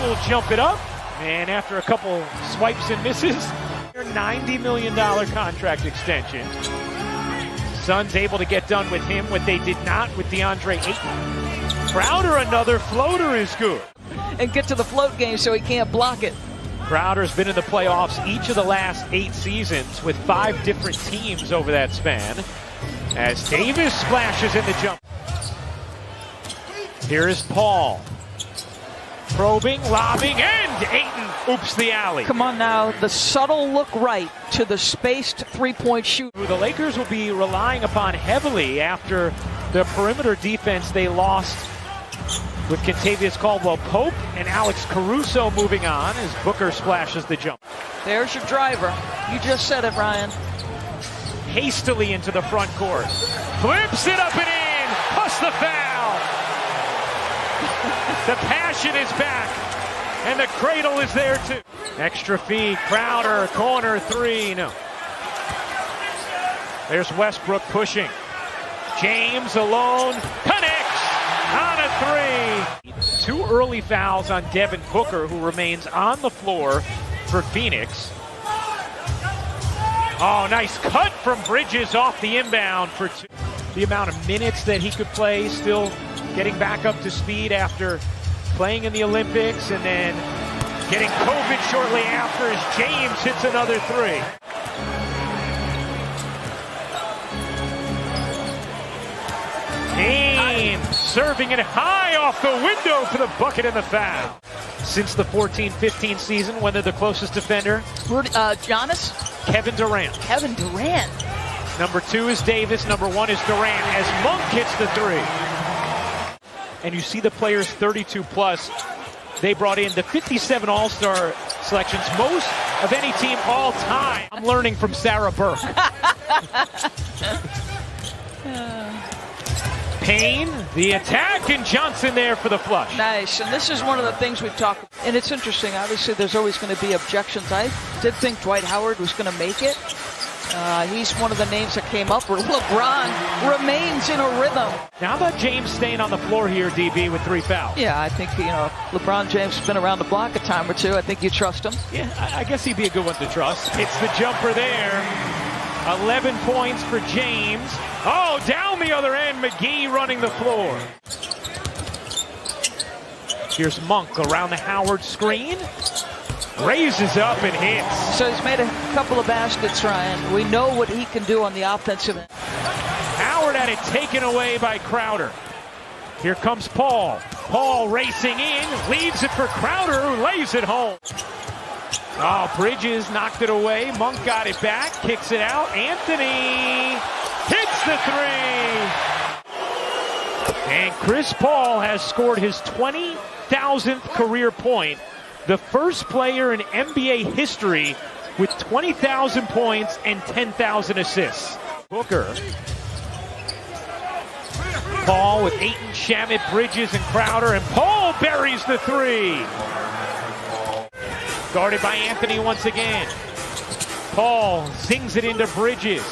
will jump it up, and after a couple swipes and misses, $90 million contract extension. Suns able to get done with him what they did not with DeAndre Ayton. Crowder, another floater is good. And get to the float game so he can't block it. Crowder's been in the playoffs each of the last 8 seasons with 5 different teams over that span. As Davis splashes in the jump. Here is Paul. Probing, lobbing, and Ayton oops the alley. Come on now, the subtle look right to the spaced three-point shoot. The Lakers will be relying upon heavily after the perimeter defense they lost with Kentavious Caldwell-Pope and Alex Caruso moving on as Booker splashes the jump. There's your driver. You just said it, Ryan. Hastily into the front court. Flips it up and in. Plus the foul. The passion is back. And the cradle is there too. Extra feed. Crowder. Corner 3. No. There's Westbrook pushing. James alone. Connects on a 3. 2 early fouls on Devin Booker, who remains on the floor for Phoenix. Oh, nice cut from Bridges off the inbound for 2. The amount of minutes that he could play, still getting back up to speed after playing in the Olympics and then getting COVID shortly after as James hits another 3. James serving it high off the window for the bucket and the foul. Since the 14-15 season, when they're the closest defender? Giannis? Kevin Durant. Kevin Durant. Number 2 is Davis. Number 1 is Durant as Monk hits the 3. And you see the players 32 plus. They brought in the 57 All-Star selections, most of any team all time. I'm learning from Sarah Burke. Payne, the attack, and Johnson there for the flush. Nice, and this is one of the things we've talked about. And it's interesting, obviously there's always going to be objections. I did think Dwight Howard was going to make it. He's one of the names that came up where LeBron remains in a rhythm. Now how about James staying on the floor here, DB, with 3 fouls? Yeah, I think, LeBron James has been around the block a time or two. I think you trust him. Yeah, I guess he'd be a good one to trust. It's the jumper there. 11 points for James. Oh, down the other end, McGee running the floor. Here's Monk around the Howard screen. Raises up and hits. So he's made a couple of baskets, Ryan. We know what he can do on the offensive end. Howard had it taken away by Crowder. Here comes Paul. Paul racing in, leaves it for Crowder, who lays it home. Oh, Bridges knocked it away. Monk got it back, kicks it out. Anthony hits the 3. And Chris Paul has scored his 20,000th career point. The first player in NBA history with 20,000 points and 10,000 assists. Booker. Paul with Ayton, Shamet, Bridges, and Crowder. And Paul buries the 3. Guarded by Anthony once again. Paul zings it into Bridges.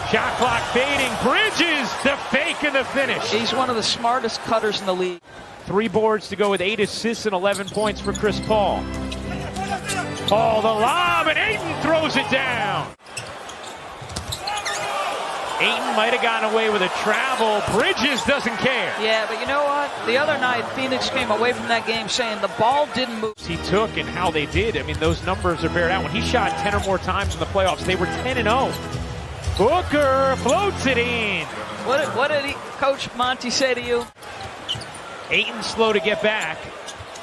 Shot clock fading. Bridges, the fake and the finish. He's one of the smartest cutters in the league. 3 boards to go with 8 assists and 11 points for Chris Paul. Paul the lob, and Ayton throws it down. Ayton might have gotten away with a travel. Bridges doesn't care. Yeah, but you know what? The other night, Phoenix came away from that game saying the ball didn't move. He took and how they did. I mean, those numbers are bared out. When he shot 10 or more times in the playoffs, they were 10-0. Booker floats it in. What did Coach Monty say to you? Ayton slow to get back.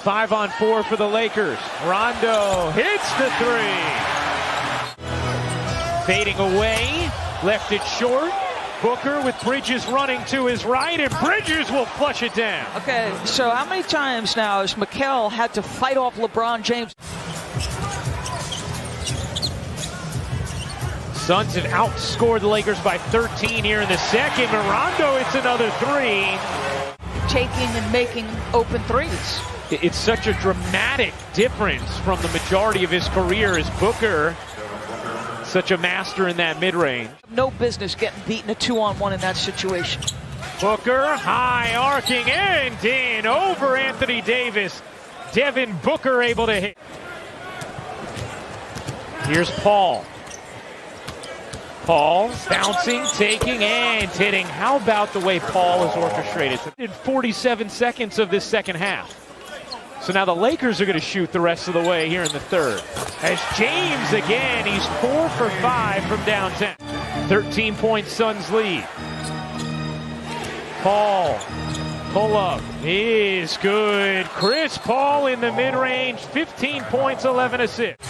5-on-4 for the Lakers. Rondo hits the 3. Fading away. Left it short. Booker with Bridges running to his right, and Bridges will flush it down. Okay, so how many times now has Mikal had to fight off LeBron James? Suns have outscored the Lakers by 13 here in the second. Rondo hits another 3. Taking and making open threes. It's such a dramatic difference from the majority of his career as Booker, such a master in that mid-range. No business getting beaten a 2-on-1 in that situation. Booker, high arcing and in over Anthony Davis. Devin Booker able to hit. Here's Paul. Paul bouncing, taking, and hitting. How about the way Paul is orchestrated? In 47 seconds of this second half. So now the Lakers are going to shoot the rest of the way here in the third. As James again, he's 4 for 5 from downtown. 13-point Suns lead. Paul, pull up is good. Chris Paul in the mid-range, 15 points, 11 assists.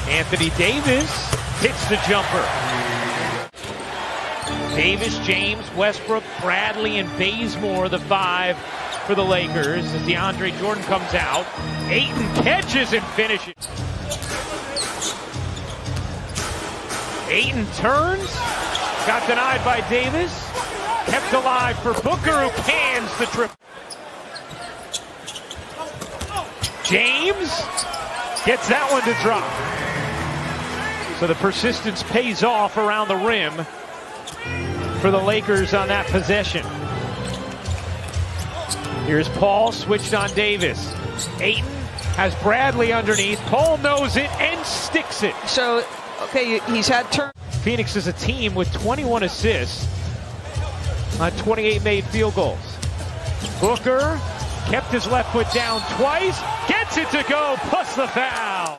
Anthony Davis hits the jumper. Davis, James, Westbrook, Bradley, and Bazemore, the 5 for the Lakers. As DeAndre Jordan comes out, Ayton catches and finishes. Ayton turns, got denied by Davis, kept alive for Booker, who cans the triple. James gets that one to drop. So the persistence pays off around the rim for the Lakers on that possession. Here's Paul, switched on Davis. Ayton has Bradley underneath. Paul knows it and sticks it. So, okay, he's had turn. Phoenix is a team with 21 assists on 28 made field goals. Booker kept his left foot down twice, gets it to go, plus the foul.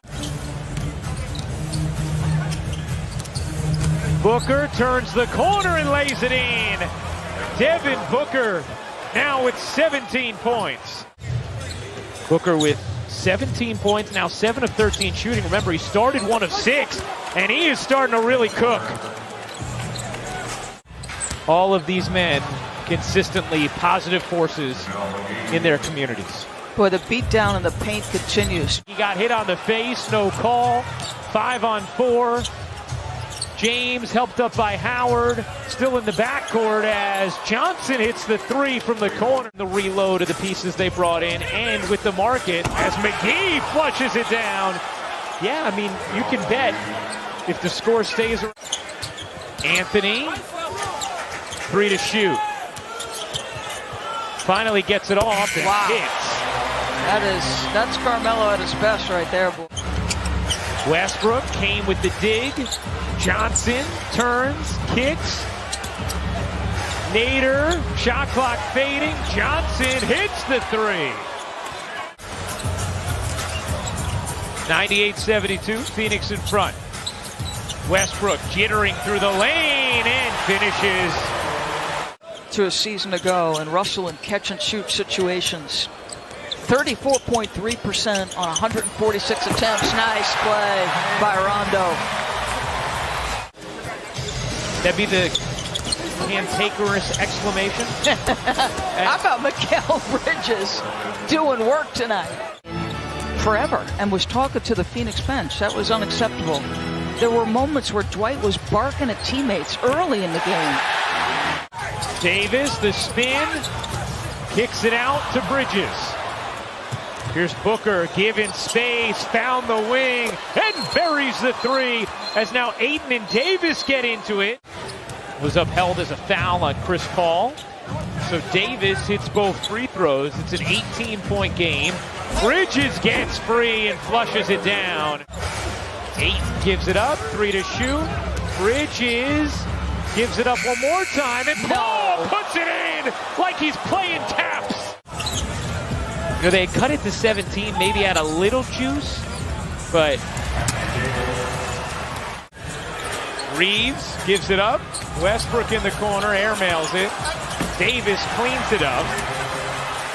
Booker turns the corner and lays it in. Devin Booker now with 17 points. Booker with 17 points, now 7 of 13 shooting. Remember, he started 1 of 6, and he is starting to really cook. All of these men consistently positive forces in their communities. Boy, the beat down in the paint continues. He got hit on the face, no call. 5 on 4. James helped up by Howard, still in the backcourt as Johnson hits the 3 from the corner. The reload of the pieces they brought in, and with the market as McGee flushes it down. Yeah, I mean, you can bet if the score stays. Anthony, 3 to shoot. Finally gets it off and hits. That's Carmelo at his best right there, boy. Westbrook came with the dig. Johnson turns, kicks. Nader, shot clock fading. Johnson hits the 3. 98-72, Phoenix in front. Westbrook jittering through the lane and finishes. To a season ago, and Russell in catch and shoot situations. 34.3% on 146 attempts. Nice play by Rondo. That'd be the cantankerous exclamation. How about Mikal Bridges doing work tonight? Forever, and was talking to the Phoenix bench. That was unacceptable. There were moments where Dwight was barking at teammates early in the game. Davis, the spin, kicks it out to Bridges. Here's Booker, given space, found the wing, and buries the 3, as now Ayton and Davis get into it. Was upheld as a foul on Chris Paul. So Davis hits both free throws. It's an 18-point game. Bridges gets free and flushes it down. Ayton gives it up, 3 to shoot. Bridges gives it up one more time, and Paul puts it in like he's playing taps. You know, they had cut it to 17, maybe had a little juice, but Reeves gives it up. Westbrook in the corner, airmails it. Davis cleans it up.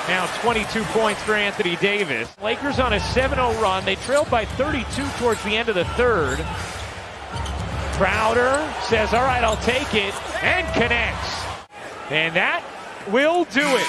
Now 22 points for Anthony Davis. Lakers on a 7-0 run. They trailed by 32 towards the end of the third. Crowder says, all right, I'll take it, and connects. And that will do it.